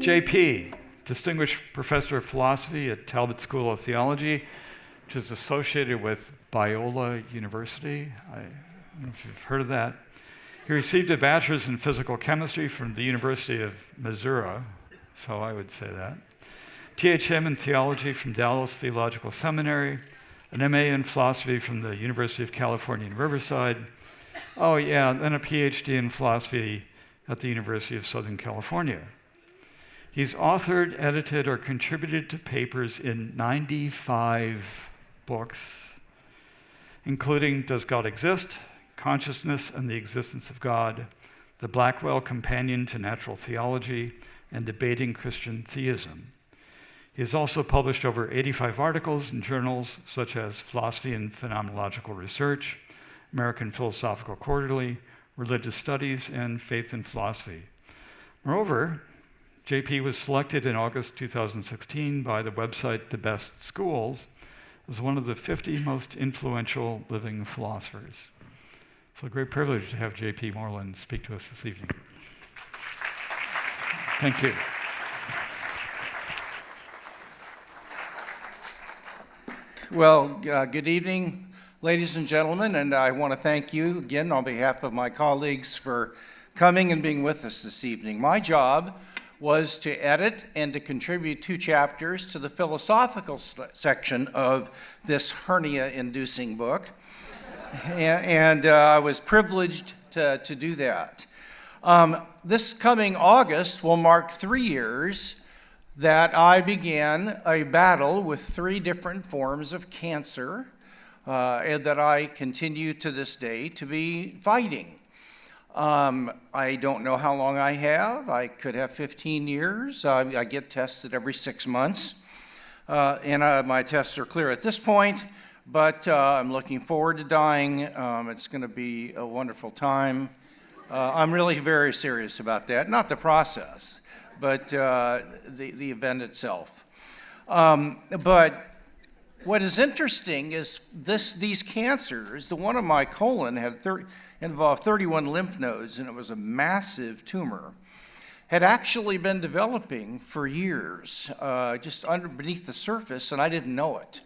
JP, Distinguished Professor of Philosophy at Talbot School of Theology, which is associated with Biola University. I don't know if you've heard of that. He received a bachelor's in physical chemistry from the University of Missouri, so I would say that. THM in theology from Dallas Theological Seminary, an MA in philosophy from the University of California in Riverside. Oh yeah, then a PhD in philosophy at the University of Southern California. He's authored, edited, or contributed to papers in 95 books, including Does God Exist?, Consciousness and the Existence of God, The Blackwell Companion to Natural Theology, and Debating Christian Theism. He has also published over 85 articles in journals such as Philosophy and Phenomenological Research, American Philosophical Quarterly, Religious Studies, and Faith and Philosophy. Moreover, JP was selected in August 2016 by the website The Best Schools as one of the 50 most influential living philosophers. It's a great privilege to have JP Moreland speak to us this evening. Thank you. Well, good evening, ladies and gentlemen, and I want to thank you again on behalf of my colleagues for coming and being with us this evening. My job was to edit and to contribute 2 chapters to the philosophical section of this hernia-inducing book, and I was privileged to do that. This coming August will mark 3 years that I began a battle with 3 different forms of cancer, and that I continue to this day to be fighting. I don't know how long I have. I could have 15 years. I get tested every 6 months, and my tests are clear at this point, but I'm looking forward to dying. It's going to be a wonderful time. I'm really very serious about that, not the process, but the event itself. But what is interesting is these cancers, the one on my colon involved 31 lymph nodes, and it was a massive tumor, had actually been developing for years, just beneath the surface, and I didn't know it.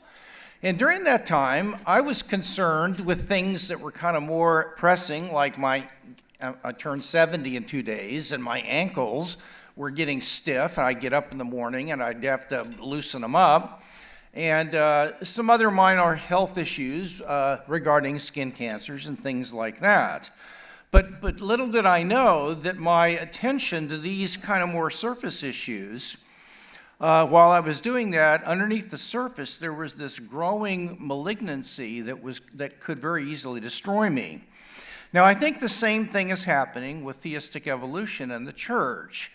And during that time, I was concerned with things that were kind of more pressing, like I turned 70 in 2 days, and my ankles were getting stiff, and I'd get up in the morning, and I'd have to loosen them up, and some other minor health issues regarding skin cancers and things like that. But little did I know that my attention to these kind of more surface issues, while I was doing that, underneath the surface, there was this growing malignancy that could very easily destroy me. Now, I think the same thing is happening with theistic evolution in the church.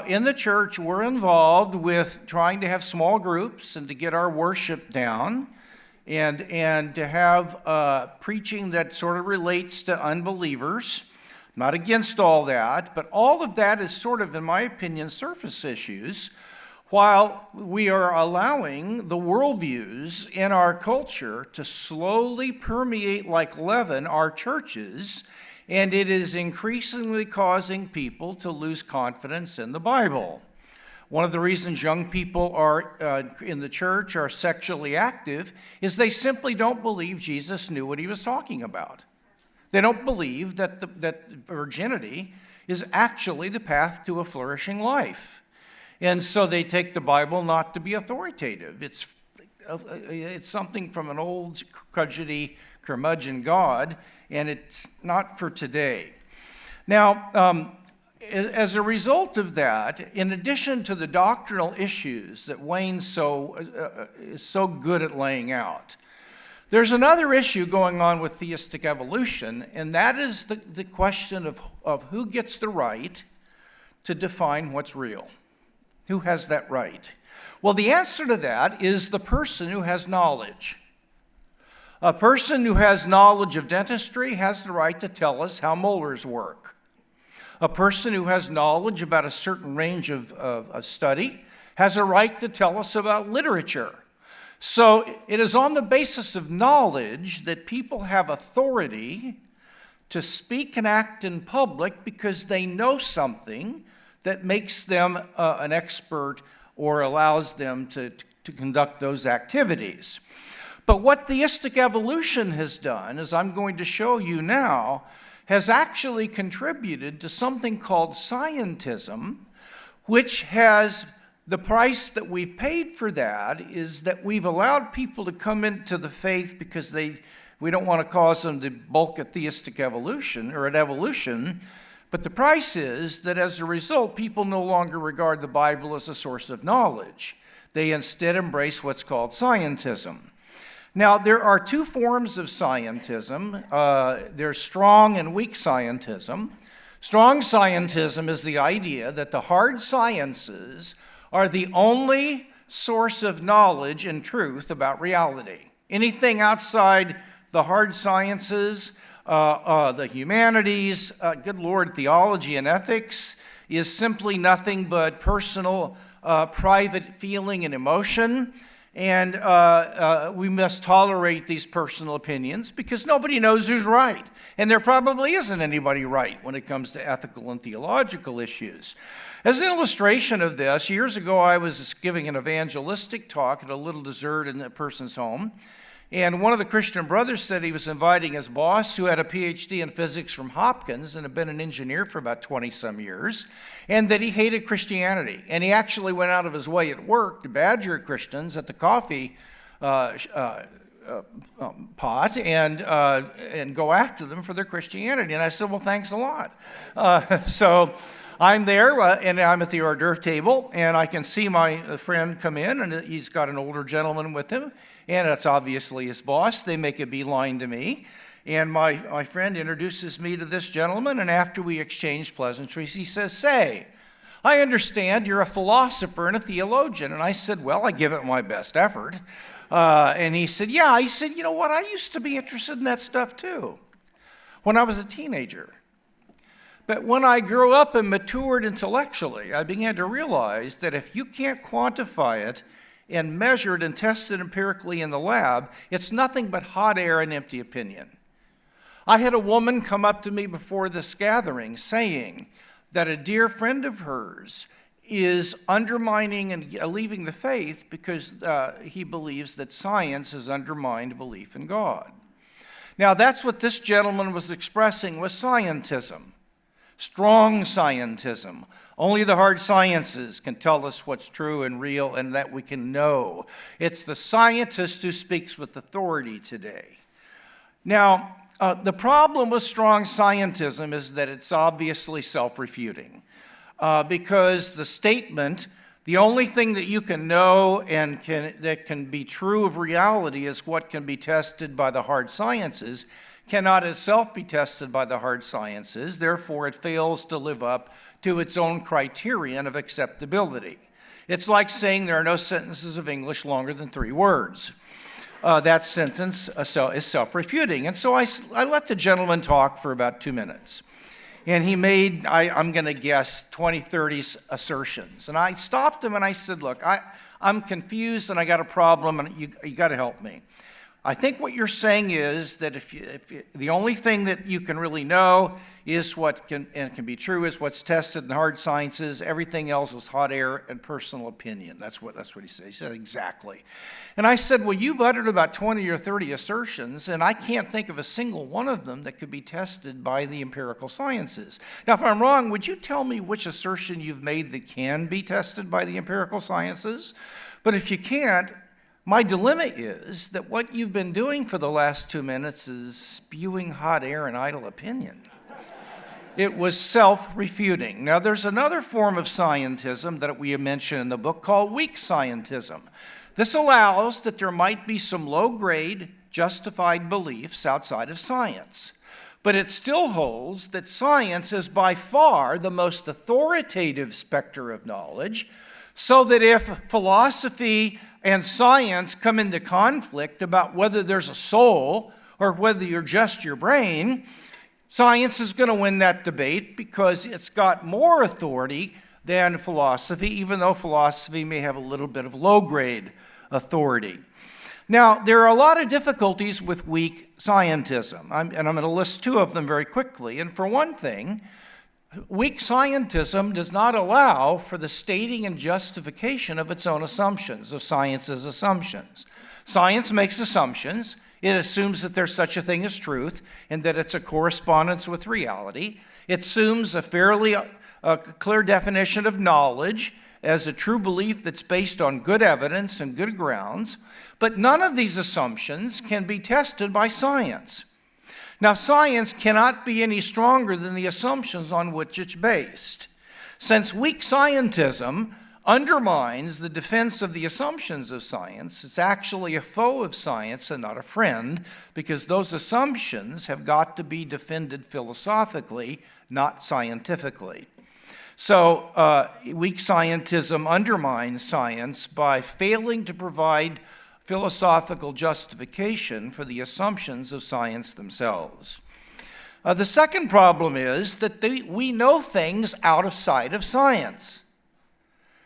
In the church, we're involved with trying to have small groups and to get our worship down and to have preaching that sort of relates to unbelievers. Not against all that, but all of that is sort of, in my opinion, surface issues, while we are allowing the worldviews in our culture to slowly permeate like leaven our churches, and it is increasingly causing people to lose confidence in the Bible. One of the reasons young people are in the church are sexually active is they simply don't believe Jesus knew what he was talking about. They don't believe that virginity is actually the path to a flourishing life. And so they take the Bible not to be authoritative. It's something from an old crudgety curmudgeon God, and it's not for today. Now, as a result of that, in addition to the doctrinal issues that Wayne is so good at laying out, there's another issue going on with theistic evolution, and that is the question of who gets the right to define what's real. Who has that right? Well, the answer to that is the person who has knowledge. A person who has knowledge of dentistry has the right to tell us how molars work. A person who has knowledge about a certain range of study has a right to tell us about literature. So it is on the basis of knowledge that people have authority to speak and act in public because they know something that makes them an expert or allows them to conduct those activities. But what theistic evolution has done, as I'm going to show you now, has actually contributed to something called scientism, which has the price that we've paid for that is that we've allowed people to come into the faith because we don't want to cause them to balk at theistic evolution or at evolution. But the price is that as a result, people no longer regard the Bible as a source of knowledge. They instead embrace what's called scientism. Now, there are two forms of scientism. There's strong and weak scientism. Strong scientism is the idea that the hard sciences are the only source of knowledge and truth about reality. Anything outside the hard sciences, the humanities, good Lord, theology and ethics, is simply nothing but personal, private feeling and emotion. And we must tolerate these personal opinions because nobody knows who's right. And there probably isn't anybody right when it comes to ethical and theological issues. As an illustration of this, years ago I was giving an evangelistic talk at a little dessert in a person's home. And one of the Christian brothers said he was inviting his boss, who had a PhD in physics from Hopkins and had been an engineer for about 20-some years, and that he hated Christianity. And he actually went out of his way at work to badger Christians at the coffee pot and go after them for their Christianity. And I said, well, thanks a lot. So I'm there, and I'm at the hors d'oeuvre table, and I can see my friend come in, and he's got an older gentleman with him, and it's obviously his boss. They make a beeline to me, and my friend introduces me to this gentleman, and after we exchange pleasantries, he says, say, I understand you're a philosopher and a theologian. And I said, well, I give it my best effort. And he said, yeah. He said, you know what, I used to be interested in that stuff too when I was a teenager. But when I grew up and matured intellectually, I began to realize that if you can't quantify it and measure it and test it empirically in the lab, it's nothing but hot air and empty opinion. I had a woman come up to me before this gathering saying that a dear friend of hers is undermining and leaving the faith because he believes that science has undermined belief in God. Now, that's what this gentleman was expressing was scientism. Strong scientism. Only the hard sciences can tell us what's true and real and that we can know. It's the scientist who speaks with authority today. Now, the problem with strong scientism is that it's obviously self-refuting because the statement, the only thing that you can know and that can be true of reality is what can be tested by the hard sciences, cannot itself be tested by the hard sciences. Therefore, it fails to live up to its own criterion of acceptability. It's like saying there are no sentences of English longer than 3 words. That sentence is self-refuting. And so I let the gentleman talk for about 2 minutes. And he made, I'm going to guess, 20, 30 assertions. And I stopped him and I said, look, I'm confused and I got a problem and you got to help me. I think what you're saying is that if the only thing that you can really know is what can be true is what's tested in hard sciences. Everything else is hot air and personal opinion. That's what he said. He said exactly. And I said, well, you've uttered about 20 or 30 assertions, and I can't think of a single one of them that could be tested by the empirical sciences. Now, if I'm wrong, would you tell me which assertion you've made that can be tested by the empirical sciences? But if you can't, my dilemma is that what you've been doing for the last 2 minutes is spewing hot air and idle opinion. It was self-refuting. Now, there's another form of scientism that we mention in the book called weak scientism. This allows that there might be some low-grade, justified beliefs outside of science. But it still holds that science is by far the most authoritative specter of knowledge, so that if philosophy and science come into conflict about whether there's a soul or whether you're just your brain, science is going to win that debate because it's got more authority than philosophy, even though philosophy may have a little bit of low-grade authority. Now, there are a lot of difficulties with weak scientism, and I'm going to list 2 of them very quickly. And for one thing, Weak scientism does not allow for the stating and justification of its own assumptions, of science's assumptions. Science makes assumptions. It assumes that there's such a thing as truth and that it's a correspondence with reality. It assumes a fairly clear definition of knowledge as a true belief that's based on good evidence and good grounds. But none of these assumptions can be tested by science. Now, science cannot be any stronger than the assumptions on which it's based. Since weak scientism undermines the defense of the assumptions of science, it's actually a foe of science and not a friend, because those assumptions have got to be defended philosophically, not scientifically. So, weak scientism undermines science by failing to provide philosophical justification for the assumptions of science themselves. The second problem is that we know things outside of science.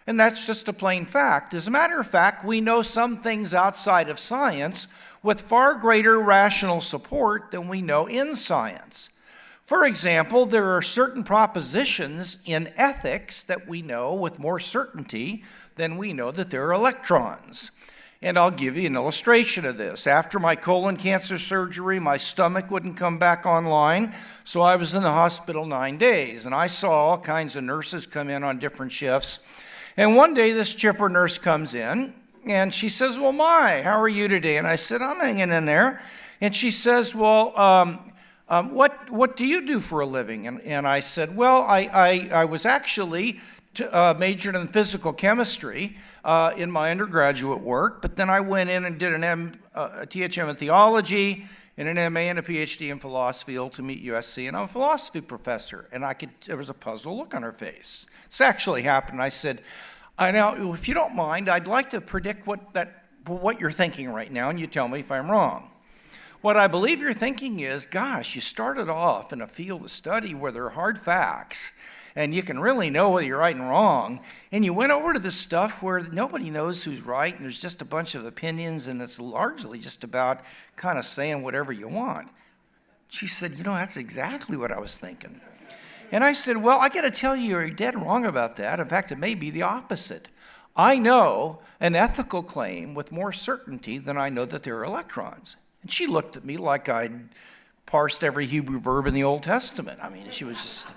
And that's just a plain fact. As a matter of fact, we know some things outside of science with far greater rational support than we know in science. For example, there are certain propositions in ethics that we know with more certainty than we know that there are electrons. And I'll give you an illustration of this. After my colon cancer surgery, my stomach wouldn't come back online, so I was in the hospital 9 days. And I saw all kinds of nurses come in on different shifts. And one day this chipper nurse comes in, and she says, "Well, how are you today?" And I said, "I'm hanging in there." And she says, "Well, what do you do for a living?" And I said, "Well, I was actually majored in physical chemistry in my undergraduate work, but then I went in and did a THM in theology and an MA and a PhD in philosophy, ultimate USC, and I'm a philosophy professor." And there was a puzzled look on her face. It's actually happened. I said, "Now, if you don't mind, I'd like to predict what you're thinking right now, and you tell me if I'm wrong. What I believe you're thinking is, gosh, you started off in a field of study where there are hard facts, and you can really know whether you're right and wrong, and you went over to this stuff where nobody knows who's right, and there's just a bunch of opinions, and it's largely just about kind of saying whatever you want." She said, "That's exactly what I was thinking." And I said, "Well, I got to tell you, you're dead wrong about that. In fact, it may be the opposite. I know an ethical claim with more certainty than I know that there are electrons." And she looked at me like I'd parsed every Hebrew verb in the Old Testament. I mean, she was just...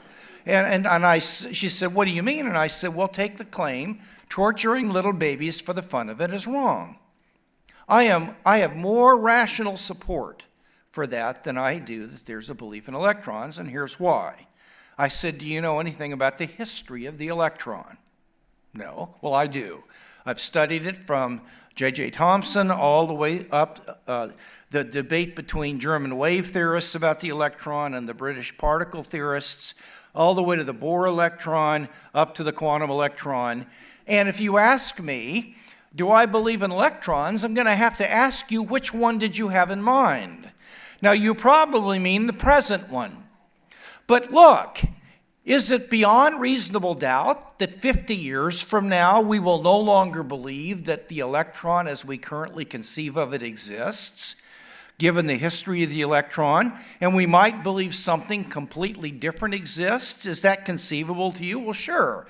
she said, "What do you mean?" And I said, "Well, take the claim, torturing little babies for the fun of it is wrong. I have more rational support for that than I do that there's a belief in electrons, and here's why." I said, "Do you know anything about the history of the electron?" "No." "Well, I do. I've studied it from J.J. Thomson all the way up the debate between German wave theorists about the electron and the British particle theorists, all the way to the Bohr electron, up to the quantum electron. And if you ask me, do I believe in electrons, I'm going to have to ask you, which one did you have in mind? Now, you probably mean the present one. But look, is it beyond reasonable doubt that 50 years from now we will no longer believe that the electron as we currently conceive of it exists, given the history of the electron, and we might believe something completely different exists? Is that conceivable to you? Well, sure.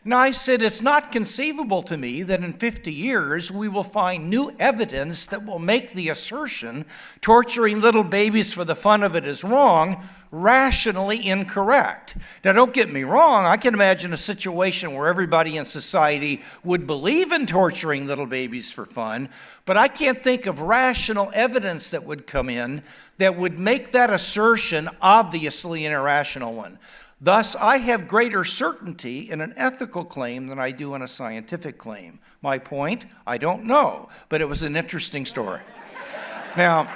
And I said, it's not conceivable to me that in 50 years we will find new evidence that will make the assertion torturing little babies for the fun of it is wrong rationally incorrect. Now, don't get me wrong. I can imagine a situation where everybody in society would believe in torturing little babies for fun, but I can't think of rational evidence that would come in that would make that assertion obviously an irrational one. Thus, I have greater certainty in an ethical claim than I do in a scientific claim. My point? I don't know, but it was an interesting story. Now,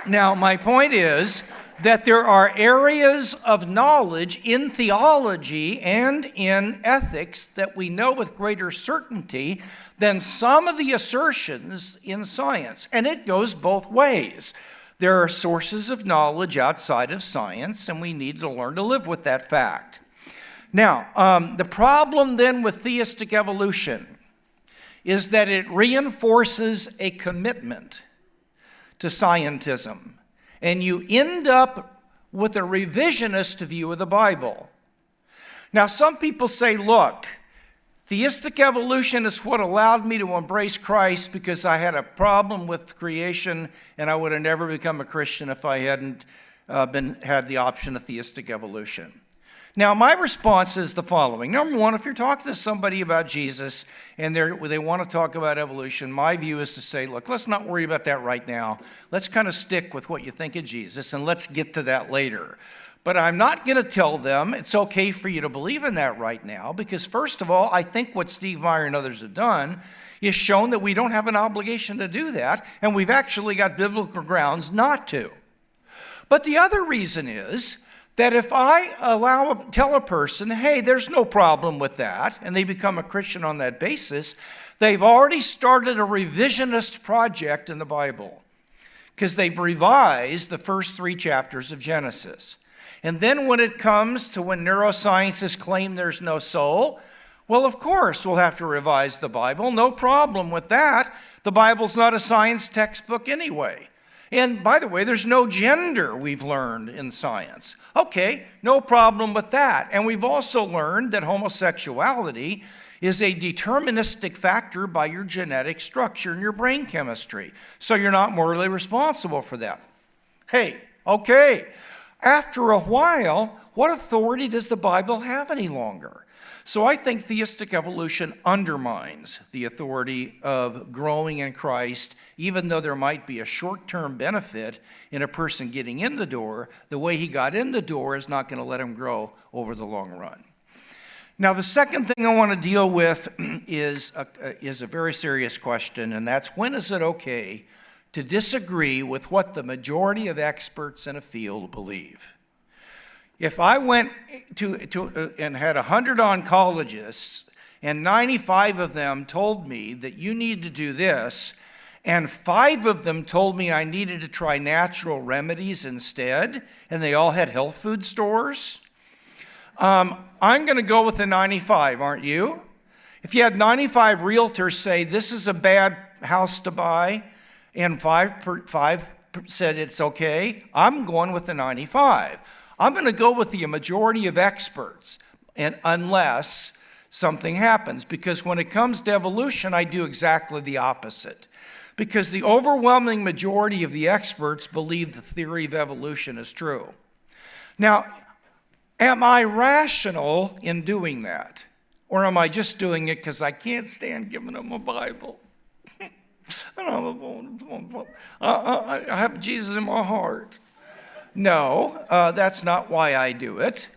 my point is that there are areas of knowledge in theology and in ethics that we know with greater certainty than some of the assertions in science, and it goes both ways. There are sources of knowledge outside of science, and we need to learn to live with that fact. Now, the problem then with theistic evolution is that it reinforces a commitment to scientism, and you end up with a revisionist view of the Bible. Now, some people say, look, theistic evolution is what allowed me to embrace Christ because I had a problem with creation and I would have never become a Christian if I hadn't had the option of theistic evolution. Now, my response is the following. Number one, if you're talking to somebody about Jesus and they want to talk about evolution, my view is to say, look, let's not worry about that right now. Let's kind of stick with what you think of Jesus, and let's get to that later. But I'm not going to tell them it's okay for you to believe in that right now, because first of all, I think what Steve Meyer and others have done is shown that we don't have an obligation to do that, and we've actually got biblical grounds not to. But the other reason is that if I tell a person, hey, there's no problem with that, and they become a Christian on that basis, they've already started a revisionist project in the Bible, because they've revised the first 3 chapters of Genesis. And then when it comes to when neuroscientists claim there's no soul, well, of course, we'll have to revise the Bible. No problem with that. The Bible's not a science textbook anyway. And by the way, there's no gender, we've learned in science. Okay, no problem with that. And we've also learned that homosexuality is a deterministic factor by your genetic structure and your brain chemistry. So you're not morally responsible for that. Hey, okay. After a while, what authority does the Bible have any longer? So I think theistic evolution undermines the authority of growing in Christ, even though there might be a short-term benefit in a person getting in the door. The way he got in the door is not going to let him grow over the long run. Now, the second thing I want to deal with is a very serious question, and that's, when is it okay to disagree with what the majority of experts in a field believe? If I went and had 100 oncologists and 95 of them told me that you need to do this, and 5 of them told me I needed to try natural remedies instead, and they all had health food stores, I'm going to go with the 95, aren't you? If you had 95 realtors say this is a bad house to buy, and 5 said it's okay, I'm going with the 95. I'm going to go with the majority of experts, and unless something happens, because when it comes to evolution, I do exactly the opposite. Because the overwhelming majority of the experts believe the theory of evolution is true. Now, am I rational in doing that? Or am I just doing it because I can't stand giving them a Bible? I have Jesus in my heart. No, that's not why I do it.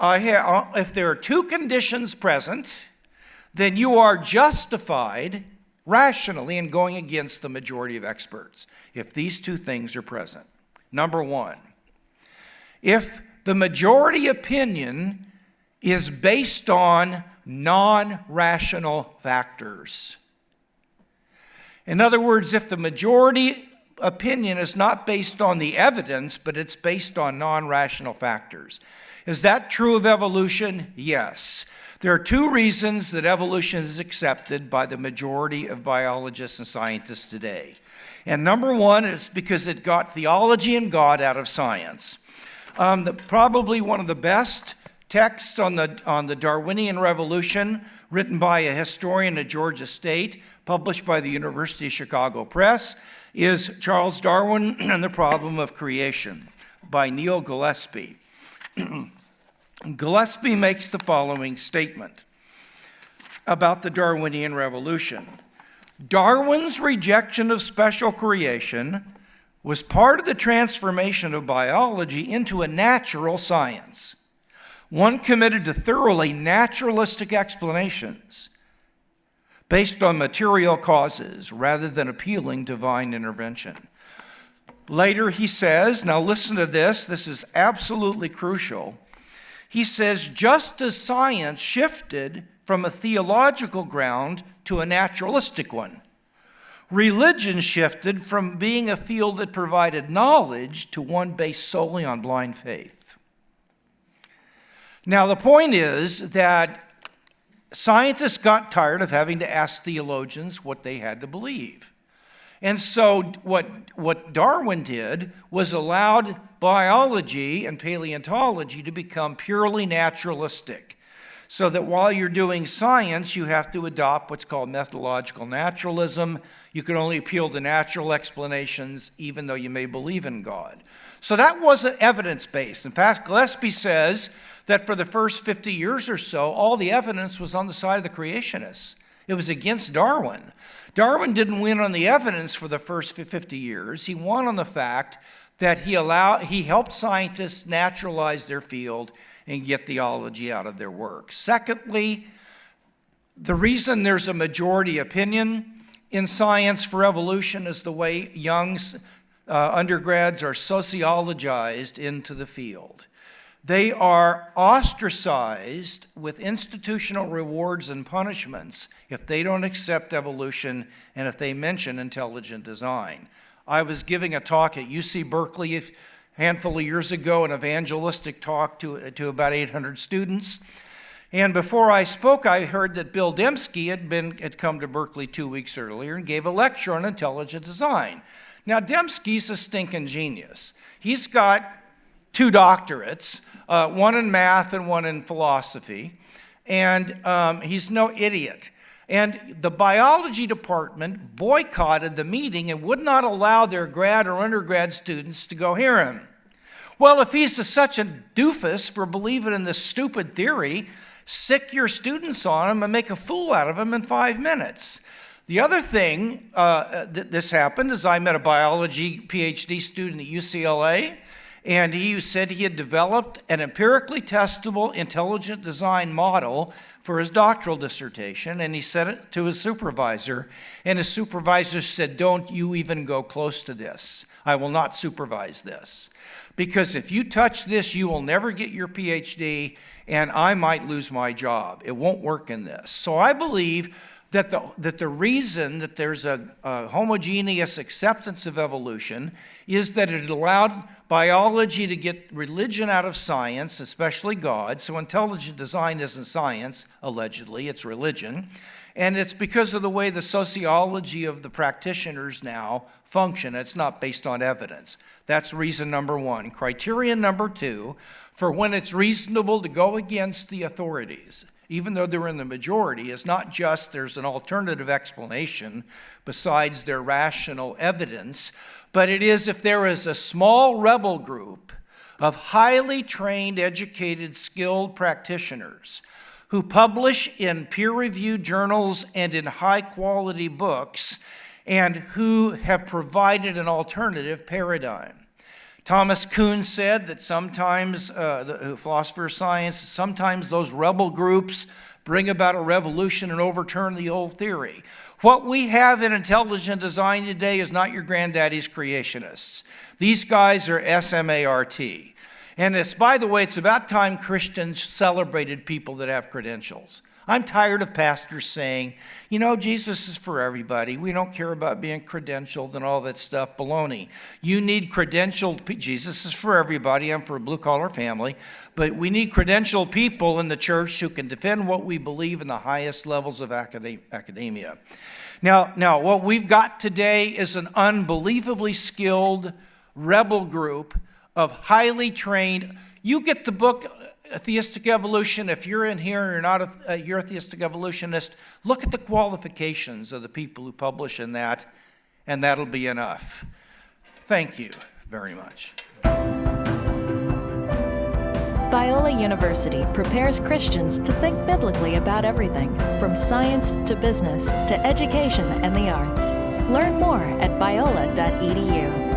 If there are 2 conditions present, then you are justified rationally in going against the majority of experts, if these 2 things are present. Number 1, if the majority opinion is based on non-rational factors. In other words, if the majority opinion is not based on the evidence, but it's based on non-rational factors. Is that true of evolution? Yes. There are 2 reasons that evolution is accepted by the majority of biologists and scientists today. And number 1 is because it got theology and God out of science. Probably one of the best texts on the Darwinian revolution, written by a historian at Georgia State, published by the University of Chicago Press, is Charles Darwin and the Problem of Creation by Neil Gillespie. Gillespie makes the following statement about the Darwinian revolution. Darwin's rejection of special creation was part of the transformation of biology into a natural science, one committed to thoroughly naturalistic explanations based on material causes rather than appealing divine intervention. Later he says, now listen to this is absolutely crucial. He says, just as science shifted from a theological ground to a naturalistic one, religion shifted from being a field that provided knowledge to one based solely on blind faith. Now the point is that scientists got tired of having to ask theologians what they had to believe. And so what Darwin did was allowed biology and paleontology to become purely naturalistic. So that while you're doing science, you have to adopt what's called methodological naturalism. You can only appeal to natural explanations, even though you may believe in God. So that wasn't evidence-based. In fact, Gillespie says that for the first 50 years or so, all the evidence was on the side of the creationists. It was against Darwin. Darwin didn't win on the evidence for the first 50 years. He won on the fact that he helped scientists naturalize their field and get theology out of their work. Secondly, the reason there's a majority opinion in science for evolution is the way young undergrads are sociologized into the field. They are ostracized with institutional rewards and punishments if they don't accept evolution and if they mention intelligent design. I was giving a talk at UC Berkeley a handful of years ago, an evangelistic talk to about 800 students. And before I spoke, I heard that Bill Dembski had come to Berkeley 2 weeks earlier and gave a lecture on intelligent design. Now, Dembski's a stinking genius. He's got 2 doctorates, one in math and one in philosophy, and he's no idiot. And the biology department boycotted the meeting and would not allow their grad or undergrad students to go hear him. Well, if he's such a doofus for believing in this stupid theory, sick your students on him and make a fool out of him in 5 minutes. The other thing this happened is I met a biology PhD student at UCLA, and he said he had developed an empirically testable intelligent design model for his doctoral dissertation, and he sent it to his supervisor, and his supervisor said, "Don't you even go close to this. I will not supervise this. Because if you touch this, you will never get your PhD, and I might lose my job. It won't work in this." So I believe that the reason that there's a homogeneous acceptance of evolution is that it allowed biology to get religion out of science, especially God. So intelligent design isn't science, allegedly, it's religion. And it's because of the way the sociology of the practitioners now function. It's not based on evidence. That's reason number 1. Criterion number 2, for when it's reasonable to go against the authorities, even though they're in the majority, is not just there's an alternative explanation besides their rational evidence, but it is if there is a small rebel group of highly trained, educated, skilled practitioners who publish in peer-reviewed journals and in high-quality books, and who have provided an alternative paradigm. Thomas Kuhn said that sometimes, the philosopher of science, sometimes those rebel groups bring about a revolution and overturn the old theory. What we have in intelligent design today is not your granddaddy's creationists. These guys are SMART. And it's, by the way, it's about time Christians celebrated people that have credentials. I'm tired of pastors saying, you know, Jesus is for everybody. We don't care about being credentialed and all that stuff. Baloney. You need credentialed people. Jesus is for everybody. I'm for a blue-collar family. But we need credentialed people in the church who can defend what we believe in the highest levels of academia. Now, what we've got today is an unbelievably skilled rebel group of highly trained. You get the book Theistic Evolution. If you're in here and you're a theistic evolutionist, look at the qualifications of the people who publish in that, and that'll be enough. Thank you very much. Biola University prepares Christians to think biblically about everything, from science to business to education and the arts. Learn more at biola.edu.